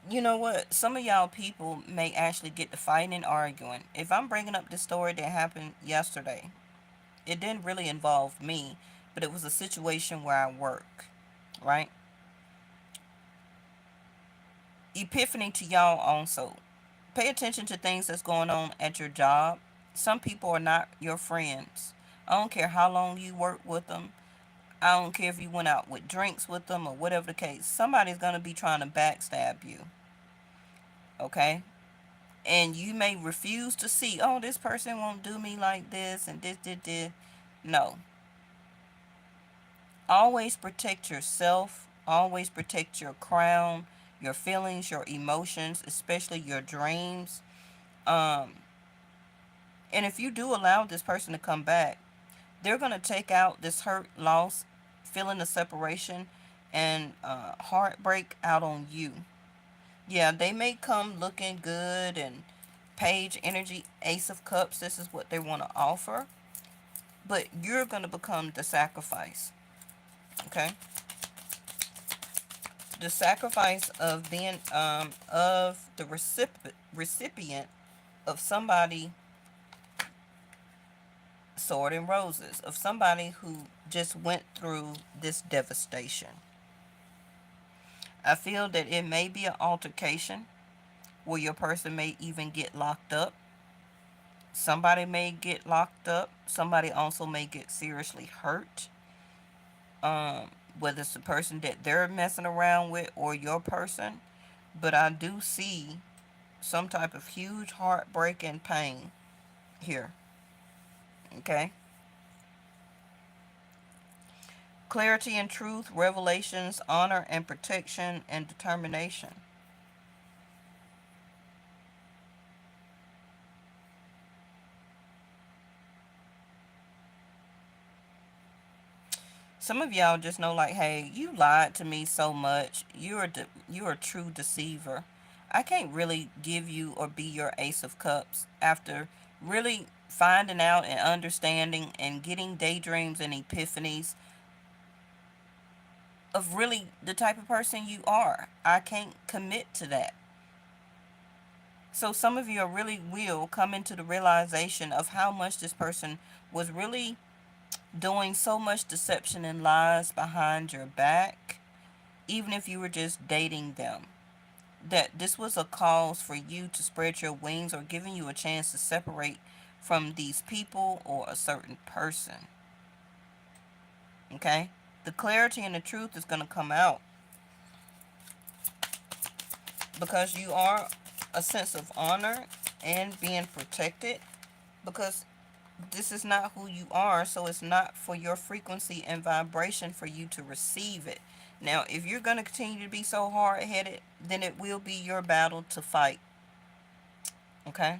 You know what? Some of y'all people may actually get to fighting and arguing. If I'm bringing up this story that happened yesterday, it didn't really involve me, but it was a situation where I work, right? Epiphany to y'all also. Pay attention to things that's going on at your job. Some people are not your friends. I don't care how long you work with them. I don't care if you went out with drinks with them or whatever the case. Somebody's going to be trying to backstab you. Okay? And you may refuse to see, oh, this person won't do me like this and this. No. Always protect yourself. Always protect your crown, your feelings, your emotions, especially your dreams. Um, and if you do allow this person to come back, they're going to take out this hurt, loss, feeling of separation, and heartbreak out on you. Yeah, they may come looking good and page energy, ace of cups. This is what they want to offer. But you're going to become the sacrifice. Okay? The sacrifice of being, of the recipient of somebody, sword and roses, of somebody who just went through this devastation. I feel that it may be an altercation where your person may even get locked up. Somebody may get locked up. Somebody also may get seriously hurt. Whether it's the person that they're messing around with or your person. But I do see some type of huge heartbreak and pain here. Okay? Clarity and truth, revelations, honor and protection, and determination. Some of y'all just know, like, hey, you lied to me so much. You're a true deceiver. I can't really give you or be your ace of cups after really finding out and understanding and getting daydreams and epiphanies of really the type of person you are. I can't commit to that. So some of you really will come into the realization of how much this person was really doing so much deception and lies behind your back, even if you were just dating them. That this was a cause for you to spread your wings or giving you a chance to separate from these people or a certain person. Okay? The clarity and the truth is going to come out because you are a sense of honor and being protected, because this is not who you are, so it's not for your frequency and vibration for you to receive it. Now, if you're going to continue to be so hard-headed, then it will be your battle to fight. Okay?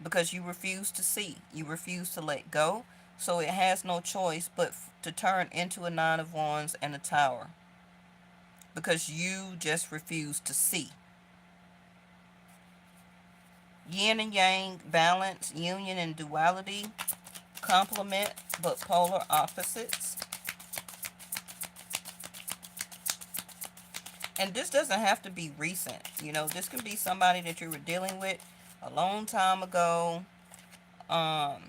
Because you refuse to see. You refuse to let go. So it has no choice but to turn into a Nine of Wands and a Tower. Because you just refuse to see. Yin and yang, balance, union and duality. complement but polar opposites. And this doesn't have to be recent. This can be somebody that you were dealing with a long time ago. Um,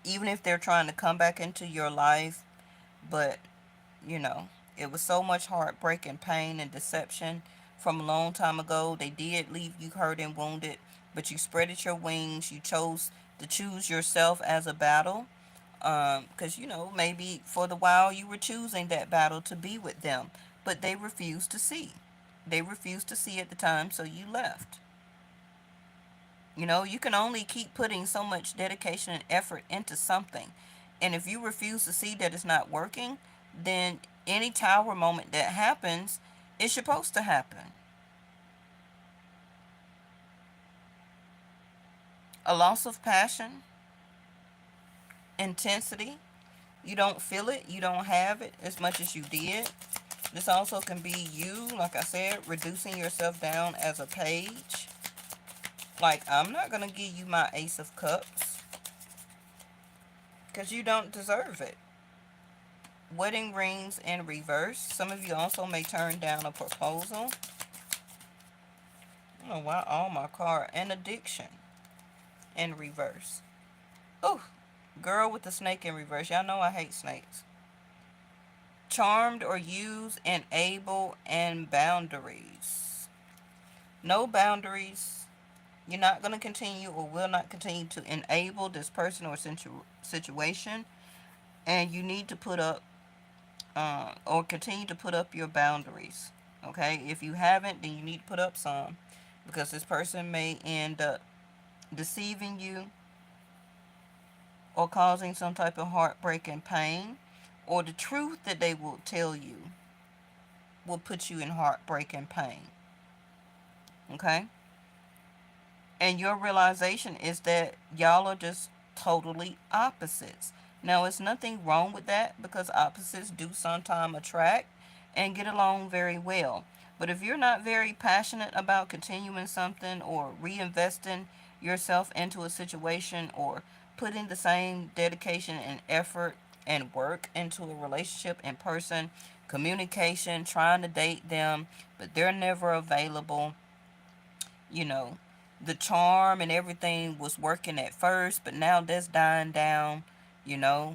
Even if they're trying to come back into your life, but you know, it was so much heartbreak and pain and deception from a long time ago. They did leave you hurt and wounded, but you spreaded your wings. You chose to choose yourself as a battle. Because, maybe for the while you were choosing that battle to be with them, but they refused to see. They refused to see at the time, so you left. You can only keep putting so much dedication and effort into something. And if you refuse to see that it's not working, then any tower moment that happens is supposed to happen. A loss of passion, intensity. You don't feel it, you don't have it as much as you did. This also can be you, like I said, reducing yourself down as a page. Like, I'm not going to give you my Ace of Cups because you don't deserve it. Wedding rings in reverse. Some of you also may turn down a proposal. I don't know why all my cards. And addiction in reverse. Oh, girl with the snake in reverse. Y'all know I hate snakes. Charmed or used, enable, and boundaries. No boundaries. You're not going to continue or will not continue to enable this person or situation. And you need to put up or continue to put up your boundaries. Okay? If you haven't, then you need to put up some. Because this person may end up deceiving you or causing some type of heartbreak and pain. Or the truth that they will tell you will put you in heartbreak and pain. Okay? And your realization is that y'all are just totally opposites. Now, it's nothing wrong with that because opposites do sometimes attract and get along very well. But if you're not very passionate about continuing something or reinvesting yourself into a situation or putting the same dedication and effort and work into a relationship in person, communication, trying to date them, but they're never available, you know, the charm and everything was working at first, but now that's dying down,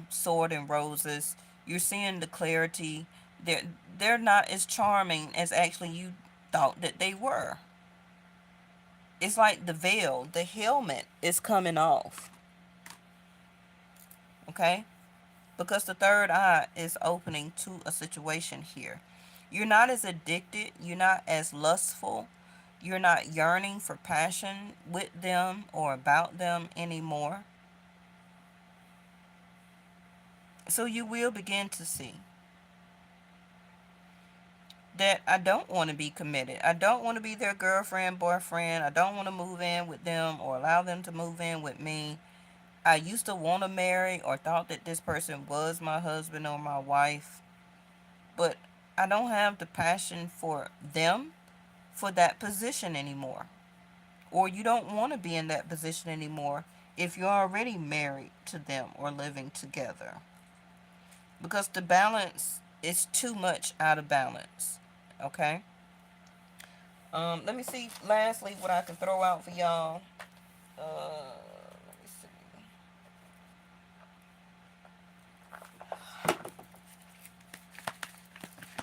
sword and roses. You're seeing the clarity. They're not as charming as actually you thought that they were. It's like the veil, the helmet is coming off. Okay? Because the third eye is opening to a situation here. You're not as addicted, you're not as lustful, you're not yearning for passion with them or about them anymore. So you will begin to see that I don't want to be committed. I don't want to be their girlfriend, boyfriend. I don't want to move in with them or allow them to move in with me. I used to want to marry or thought that this person was my husband or my wife, but I don't have the passion for them for that position anymore. Or you don't want to be in that position anymore if you're already married to them or living together. Because the balance is too much out of balance. Okay? Let me see lastly what I can throw out for y'all. Let me see.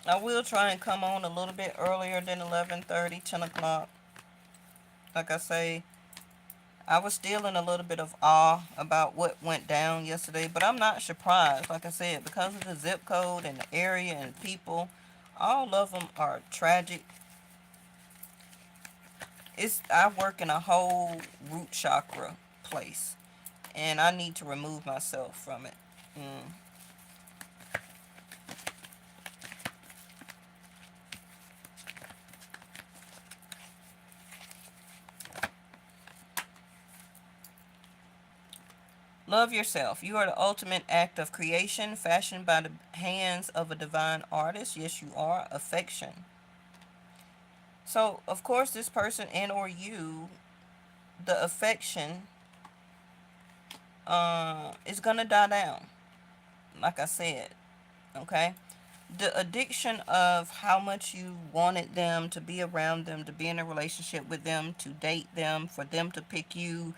I will try and come on a little bit earlier than 11:30, 10 o'clock. Like I say, I was still in a little bit of awe about what went down yesterday, but I'm not surprised. Like I said, because of the zip code and the area and people, all of them are tragic. I work in a whole root chakra place, and I need to remove myself from it. Love yourself. You are the ultimate act of creation, fashioned by the hands of a divine artist. Yes, you are. Affection. So, of course, this person and or you, the affection it's gonna die down. Like I said, okay? The addiction of how much you wanted them, to be around them, to be in a relationship with them, to date them, for them to pick you,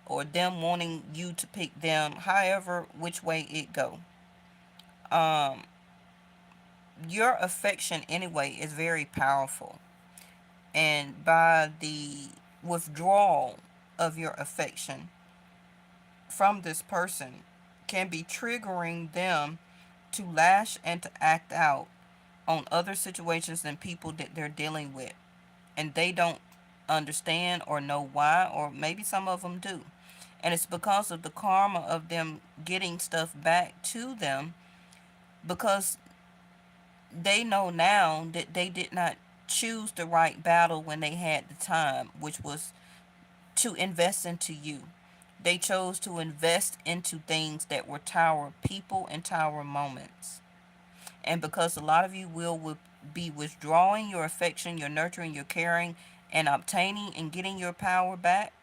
or them wanting you to pick them, however which way it go. Um, your affection anyway is very powerful. And by the withdrawal of your affection from this person can be triggering them to lash and to act out on other situations and people that they're dealing with. And they don't understand or know why, or maybe some of them do. And it's because of the karma of them getting stuff back to them, because they know now that they did not choose the right battle when they had the time, which was to invest into you. They chose to invest into things that were tower people and tower moments. And because a lot of you will be withdrawing your affection, your nurturing, your caring, and obtaining and getting your power back,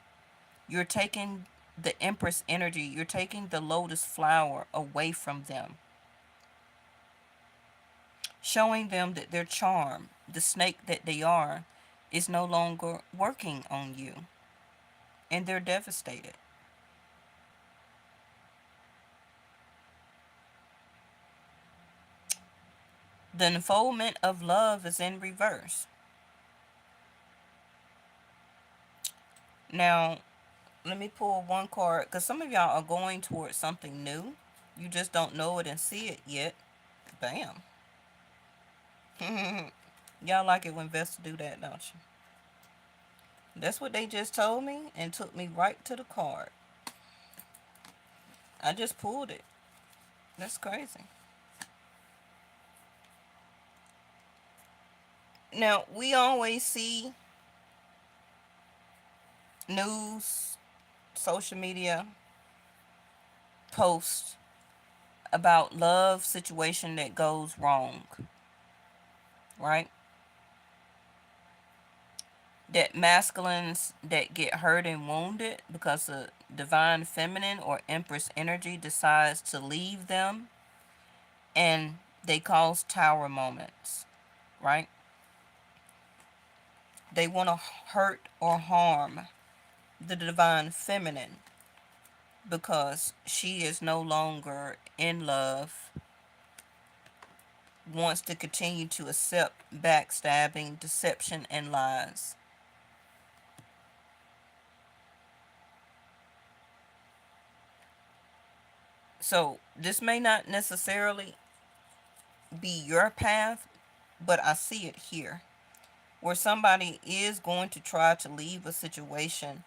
you're taking the Empress energy, you're taking the lotus flower away from them, showing them that their charm, the snake that they are, is no longer working on you, and they're devastated. The unfoldment of love is in reverse. Now, let me pull one card, because some of y'all are going towards something new. You just don't know it and see it yet. Bam. Y'all like it when Vesta do that, don't you? That's what they just told me and took me right to the card. I just pulled it. That's crazy. Now, we always see news, social media posts about love situation that goes wrong, right? That masculines that get hurt and wounded because the divine feminine or empress energy decides to leave them, and they cause tower moments, right? They want to hurt or harm the divine feminine because she is no longer in love, wants to continue to accept backstabbing, deception, and lies. So, this may not necessarily be your path, but I see it here where somebody is going to try to leave a situation,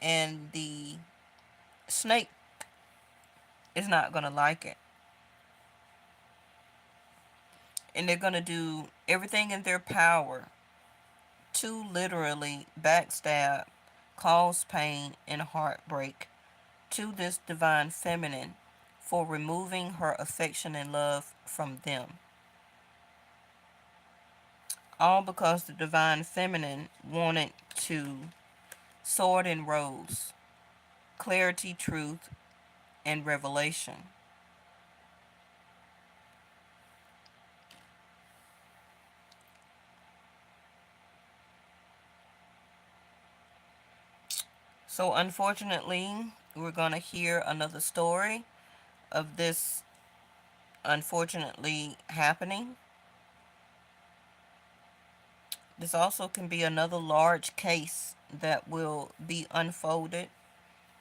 and the snake is not going to like it. And they're going to do everything in their power to literally backstab, cause pain and heartbreak to this divine feminine for removing her affection and love from them. All because the divine feminine wanted to sword and rose, clarity, truth, and revelation. So, unfortunately, we're going to hear another story of this unfortunately happening. This also can be another large case that will be unfolded,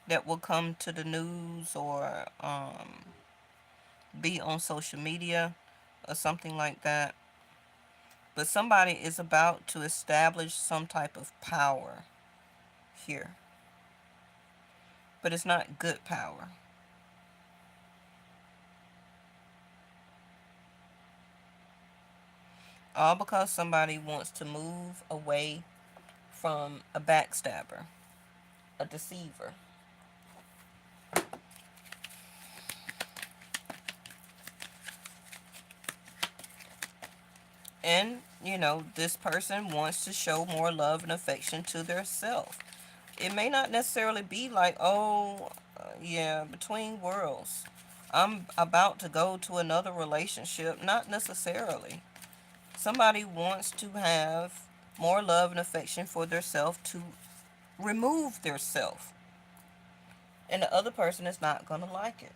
that will come to the news, or be on social media or something like that. But somebody is about to establish some type of power here. But it's not good power. All because somebody wants to move away from a backstabber, a deceiver. And, this person wants to show more love and affection to their self. It may not necessarily be like, oh, Yeah, between worlds. I'm about to go to another relationship, not necessarily. Somebody wants to have more love and affection for their self to remove their self. And the other person is not going to like it.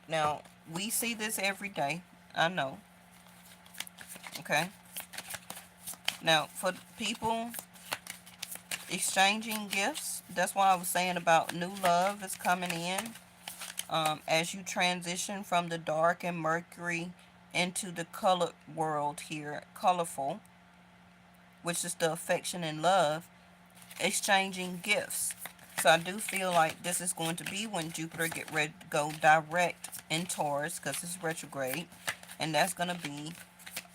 Now, we see this every day. I know. Okay? Now, for people exchanging gifts, that's why I was saying about new love is coming in. As you transition from the dark and Mercury into the colored world here, colorful, which is the affection and love, exchanging gifts. So I do feel like this is going to be when Jupiter get ready to go direct in Taurus because it's retrograde, and that's going to be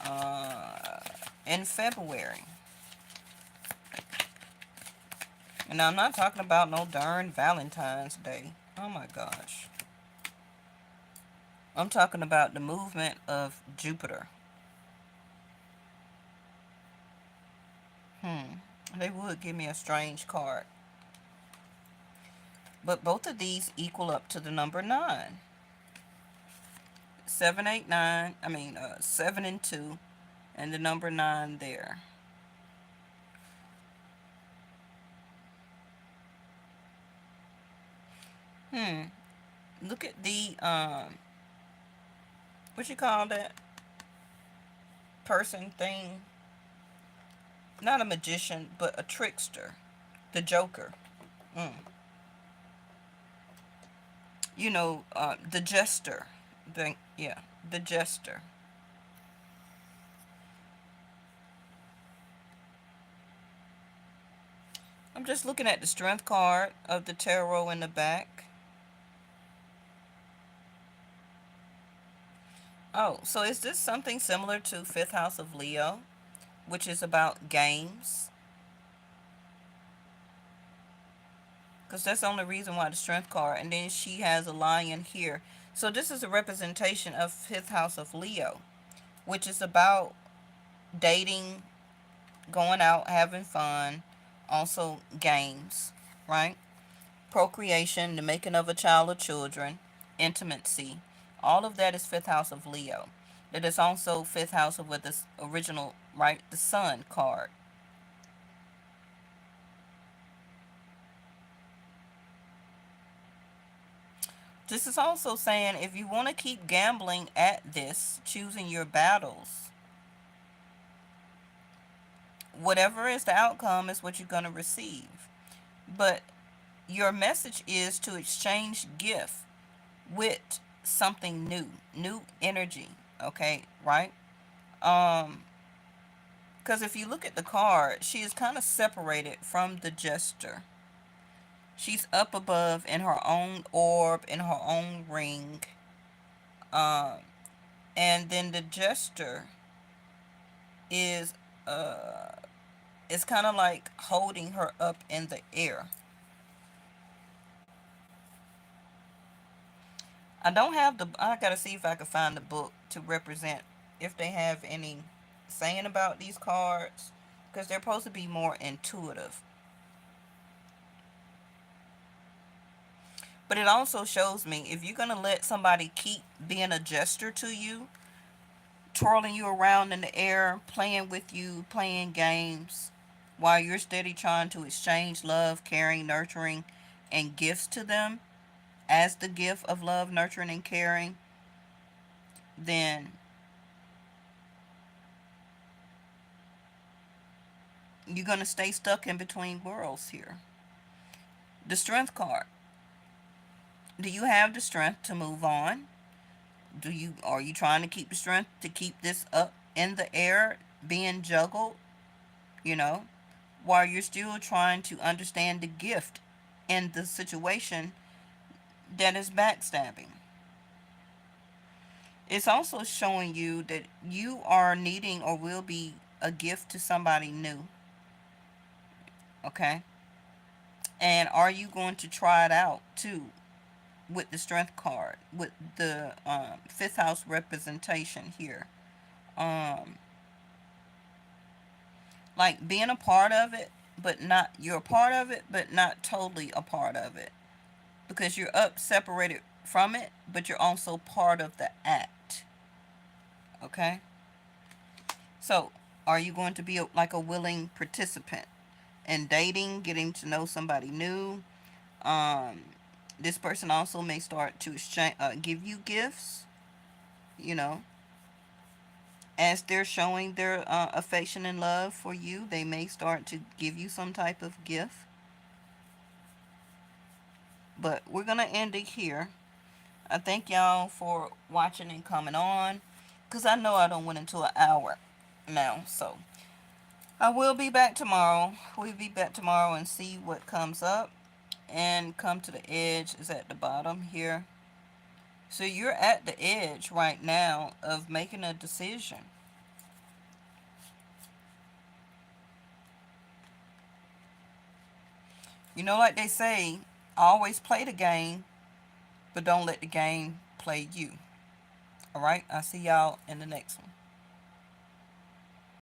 uh, in February. And I'm not talking about no darn Valentine's Day. Oh my gosh. I'm talking about the movement of Jupiter. They would give me a strange card. But both of these equal up to the number 9. 7, 8, 9. 7 and 2. And the number 9 there. Look at the, what you call that person thing? Not a magician, but a trickster. The Joker. Mm. The jester. The jester. I'm just looking at the strength card of the tarot in the back. Oh, so is this something similar to Fifth House of Leo, which is about games? Because that's the only reason why the strength card. And then she has a lion here. So this is a representation of Fifth House of Leo, which is about dating, going out, having fun, also games, right? Procreation, the making of a child or children, intimacy. All of that is Fifth House of Leo. It is also Fifth House of with this original, right? The Sun card. This is also saying if you want to keep gambling at this, choosing your battles, whatever is the outcome is what you're going to receive. But your message is to exchange gift with something new energy, okay, right? Um, because if you look at the card, she is kind of separated from the jester. She's up above in her own orb, in her own ring. Um, and then the jester is uh is kind of like holding her up in the air. I gotta see if I can find the book to represent if they have any saying about these cards because they're supposed to be more intuitive. But it also shows me if you're gonna let somebody keep being a jester to you, twirling you around in the air, playing with you, playing games, while you're steady trying to exchange love, caring, nurturing, and gifts to them as the gift of love, nurturing, and caring, then you're going to stay stuck in between worlds here. The strength card. Do you have the strength to move on? Are you trying to keep the strength to keep this up in the air being juggled, you know, while you're still trying to understand the gift in the situation that is backstabbing? It's also showing you that you are needing or will be a gift to somebody new, okay? And are you going to try it out too with the strength card, with the fifth house representation here? Um, like being a part of it, but not you're a part of it, but not totally a part of it. because you're up separated from it, but you're also part of the act. Okay? So, are you going to be like a willing participant in dating, getting to know somebody new? Um, this person also may start to exchange, give you gifts, you know, as they're showing their affection and love for you. They may start to give you some type of gift. But we're going to end it here. I thank y'all for watching and coming on, because I know I don't went into an hour now. So I will be back tomorrow. We'll be back tomorrow and see what comes up. And come to the edge is at the bottom here. So you're at the edge right now of making a decision. You know, like they say, always play the game, but don't let the game play you. All right? I'll see y'all in the next one.